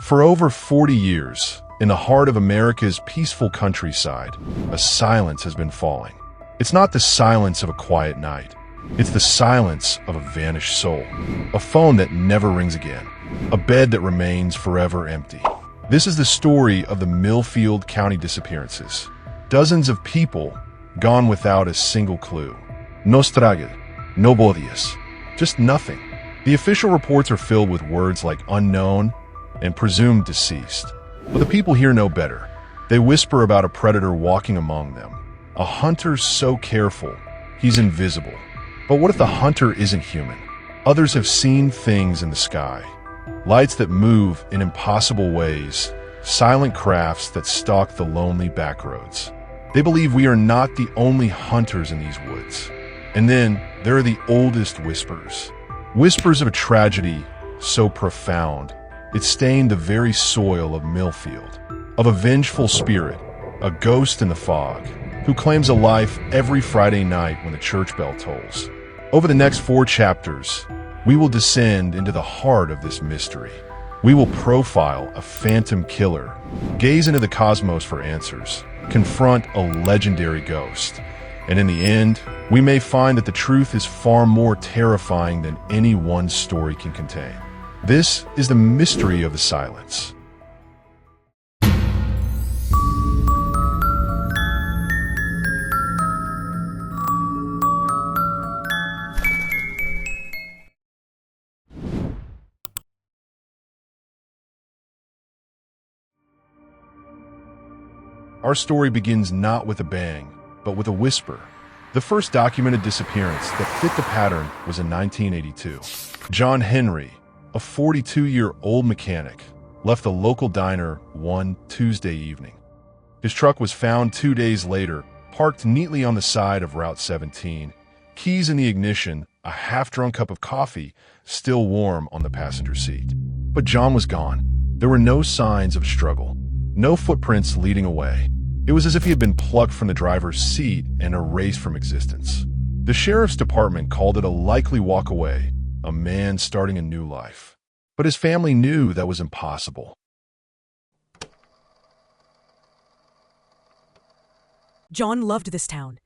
For over 40 years, in the heart of America's peaceful countryside, a silence has been falling. It's not the silence of a quiet night. It's the silence of a vanished soul. A phone that never rings again. A bed that remains forever empty. This is the story of the Millfield County Disappearances. Dozens of people gone without a single clue. No straggle, no bodies, just nothing. The official reports are filled with words like unknown and presumed deceased. But the people here know better. They whisper about a predator walking among them. A hunter so careful, he's invisible. But what if the hunter isn't human? Others have seen things in the sky. Lights that move in impossible ways. Silent crafts that stalk the lonely backroads. They believe we are not the only hunters in these woods. And then there are the oldest whispers. Whispers of a tragedy so profound, it stained the very soil of Millfield. Of a vengeful spirit, a ghost in the fog, who claims a life every Friday night when the church bell tolls. Over the next 4 chapters, we will descend into the heart of this mystery. We will profile a phantom killer, gaze into the cosmos for answers, confront a legendary ghost, and in the end, we may find that the truth is far more terrifying than any one story can contain. This is the mystery of the silence. Our story begins not with a bang, but with a whisper. The first documented disappearance that fit the pattern was in 1982. John Henry, a 42-year-old mechanic, left a local diner one Tuesday evening. His truck was found 2 days later, parked neatly on the side of Route 17, keys in the ignition, a half-drunk cup of coffee still warm on the passenger seat. But John was gone. There were no signs of struggle, no footprints leading away. It was as if he had been plucked from the driver's seat and erased from existence. The sheriff's department called it a likely walk away, a man starting a new life. But his family knew that was impossible. John loved this town.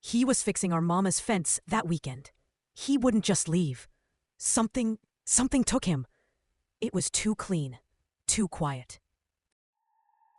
He was fixing our mama's fence that weekend. He wouldn't just leave. Something took him. It was too clean, too quiet.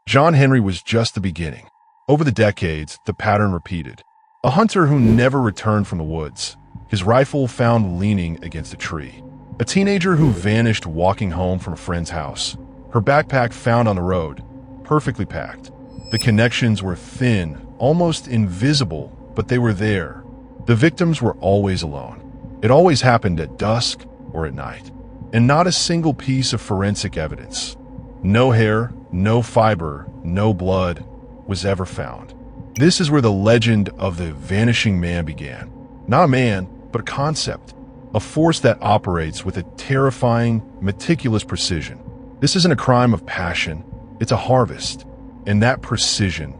John Henry was just the beginning. Over the decades, the pattern repeated. A hunter who never returned from the woods, his rifle found leaning against a tree. A teenager who vanished walking home from a friend's house, her backpack found on the road, perfectly packed. The connections were thin, almost invisible, but they were there. The victims were always alone. It always happened at dusk or at night. And not a single piece of forensic evidence. No hair, no fiber, no blood was ever found. This is where the legend of the vanishing man began. Not a man, but a concept. A force that operates with a terrifying, meticulous precision. This isn't a crime of passion, it's a harvest. And that precision,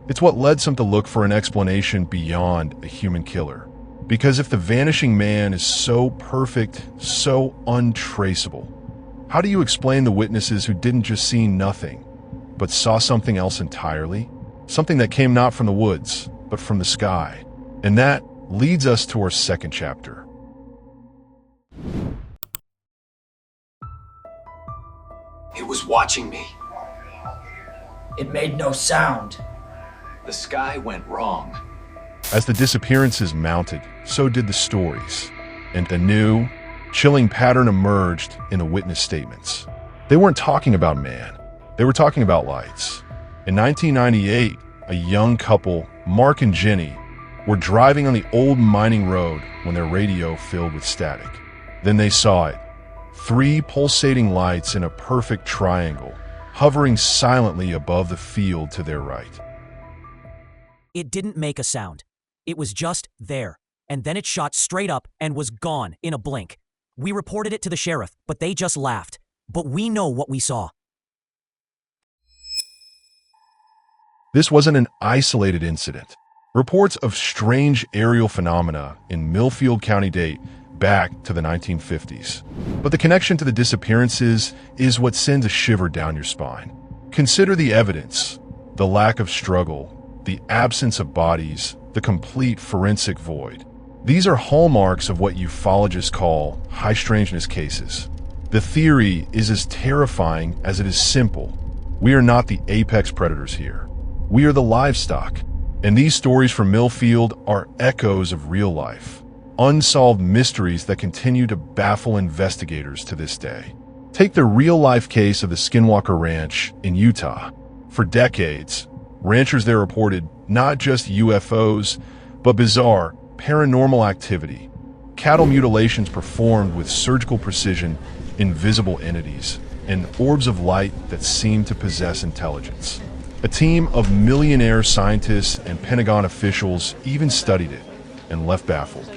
it's what led some to look for an explanation beyond a human killer. Because if the vanishing man is so perfect, so untraceable, how do you explain the witnesses who didn't just see nothing, but saw something else entirely? Something that came not from the woods, but from the sky. And that leads us to our second chapter. It was watching me. It made no sound. The sky went wrong. As the disappearances mounted, so did the stories. And a new, chilling pattern emerged in the witness statements. They weren't talking about man. They were talking about lights. In 1998, a young couple, Mark and Jenny, were driving on the old mining road when their radio filled with static. Then they saw it. 3 pulsating lights in a perfect triangle, hovering silently above the field to their right. It didn't make a sound. It was just there. And then it shot straight up and was gone in a blink. We reported it to the sheriff, but they just laughed. But we know what we saw. This wasn't an isolated incident. Reports of strange aerial phenomena in Millfield County date back to the 1950s. But the connection to the disappearances is what sends a shiver down your spine. Consider the evidence, the lack of struggle, the absence of bodies, the complete forensic void. These are hallmarks of what ufologists call high strangeness cases. The theory is as terrifying as it is simple. We are not the apex predators here. We are the livestock. And these stories from Millfield are echoes of real life, unsolved mysteries that continue to baffle investigators to this day. Take the real-life case of the Skinwalker Ranch in Utah. For decades, ranchers there reported not just UFOs, but bizarre, paranormal activity, cattle mutilations performed with surgical precision, invisible entities, and orbs of light that seem to possess intelligence. A team of millionaire scientists and Pentagon officials even studied it and left baffled.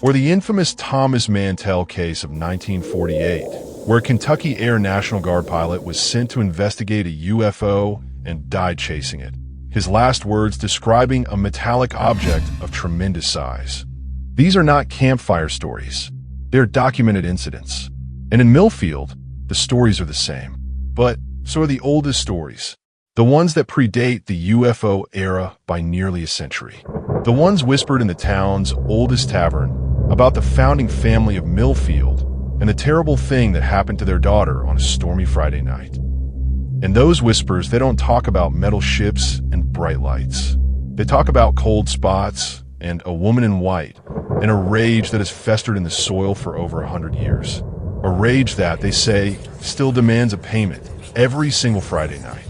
Or the infamous Thomas Mantell case of 1948, where a Kentucky Air National Guard pilot was sent to investigate a UFO and died chasing it. His last words describing a metallic object of tremendous size. These are not campfire stories. They're documented incidents. And in Millfield, the stories are the same. But so are the oldest stories. The ones that predate the UFO era by nearly a century. The ones whispered in the town's oldest tavern about the founding family of Millfield and the terrible thing that happened to their daughter on a stormy Friday night. And those whispers, they don't talk about metal ships and bright lights. They talk about cold spots and a woman in white and a rage that has festered in the soil for over 100 years. A rage that, they say, still demands a payment every single Friday night.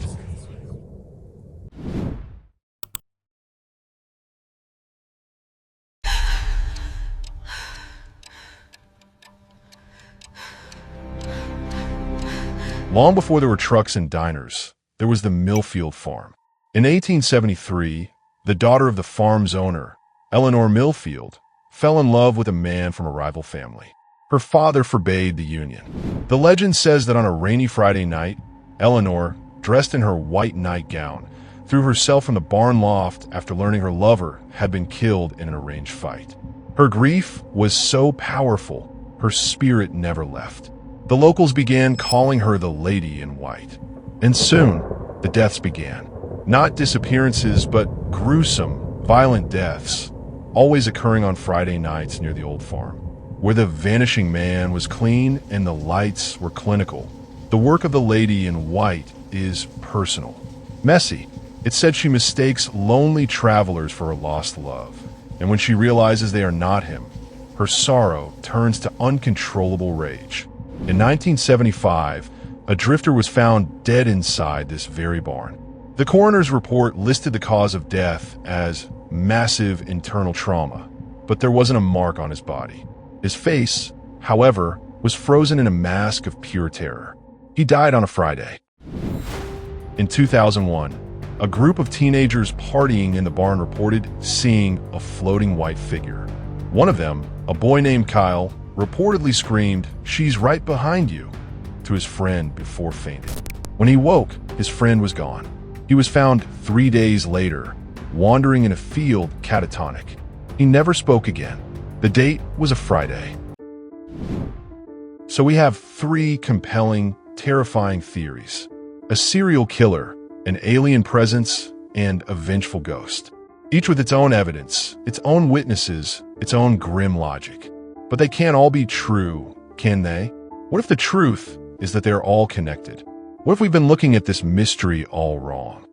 Long before there were trucks and diners, there was the Millfield farm. In 1873, the daughter of the farm's owner, Eleanor Millfield, fell in love with a man from a rival family. Her father forbade the union. The legend says that on a rainy Friday night, Eleanor, dressed in her white nightgown, threw herself from the barn loft after learning her lover had been killed in an arranged fight. Her grief was so powerful, her spirit never left. The locals began calling her the Lady in White. And soon, the deaths began. Not disappearances, but gruesome, violent deaths, always occurring on Friday nights near the old farm, where the vanishing man was clean and the lights were clinical. The work of the Lady in White is personal. Messy. It said she mistakes lonely travelers for her lost love. And when she realizes they are not him, her sorrow turns to uncontrollable rage. In 1975, a drifter was found dead inside this very barn. The coroner's report listed the cause of death as massive internal trauma, but there wasn't a mark on his body. His face, however, was frozen in a mask of pure terror. He died on a Friday. In 2001, a group of teenagers partying in the barn reported seeing a floating white figure. One of them, a boy named Kyle, reportedly screamed, "She's right behind you," to his friend before fainting. When he woke, his friend was gone. He was found 3 days later, wandering in a field catatonic. He never spoke again. The date was a Friday. So we have 3 compelling, terrifying theories. A serial killer, an alien presence, and a vengeful ghost. Each with its own evidence, its own witnesses, its own grim logic. But they can't all be true, can they? What if the truth is that they're all connected? What if we've been looking at this mystery all wrong?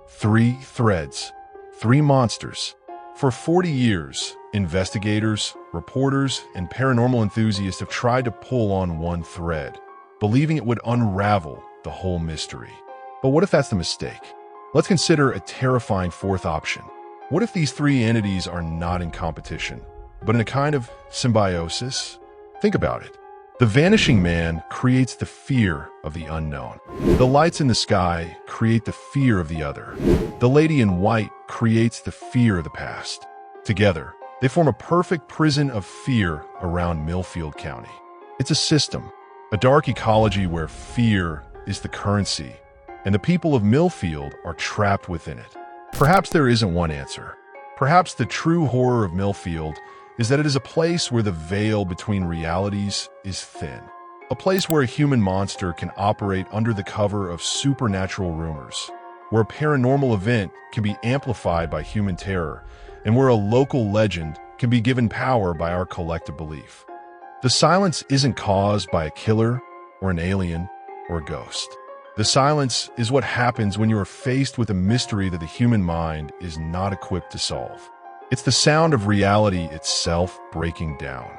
Three threads, 3 monsters. For 40 years, investigators, reporters, and paranormal enthusiasts have tried to pull on one thread, believing it would unravel the whole mystery. But what if that's the mistake? Let's consider a terrifying 4th option. What if these 3 entities are not in competition, but in a kind of symbiosis? Think about it. The vanishing man creates the fear of the unknown. The lights in the sky create the fear of the other. The Lady in White creates the fear of the past. Together, they form a perfect prison of fear around Millfield County. It's a A dark ecology where fear is the currency, and the people of Millfield are trapped within it. Perhaps there isn't one answer. Perhaps the true horror of Millfield is that it is a place where the veil between realities is thin. A place where a human monster can operate under the cover of supernatural rumors, where a paranormal event can be amplified by human terror, and where a local legend can be given power by our collective belief. The silence isn't caused by a killer or an alien or a ghost. The silence is what happens when you are faced with a mystery that the human mind is not equipped to solve. It's the sound of reality itself breaking down.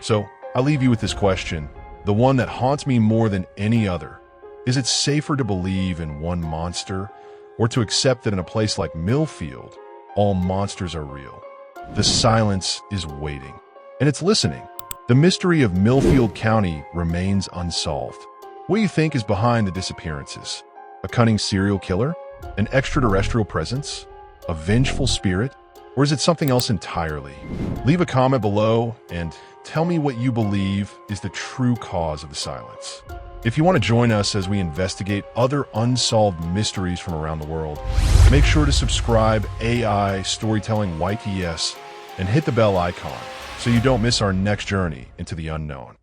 So, I'll leave you with this question, the one that haunts me more than any other. Is it safer to believe in one monster, or to accept that in a place like Millfield, all monsters are real? The silence is waiting, and it's listening. The mystery of Millfield County remains unsolved. What do you think is behind the disappearances? A cunning serial killer? An extraterrestrial presence? A vengeful spirit? Or is it something else entirely? Leave a comment below and tell me what you believe is the true cause of the silence. If you want to join us as we investigate other unsolved mysteries from around the world, make sure to subscribe AI Storytelling YTS and hit the bell icon so you don't miss our next journey into the unknown.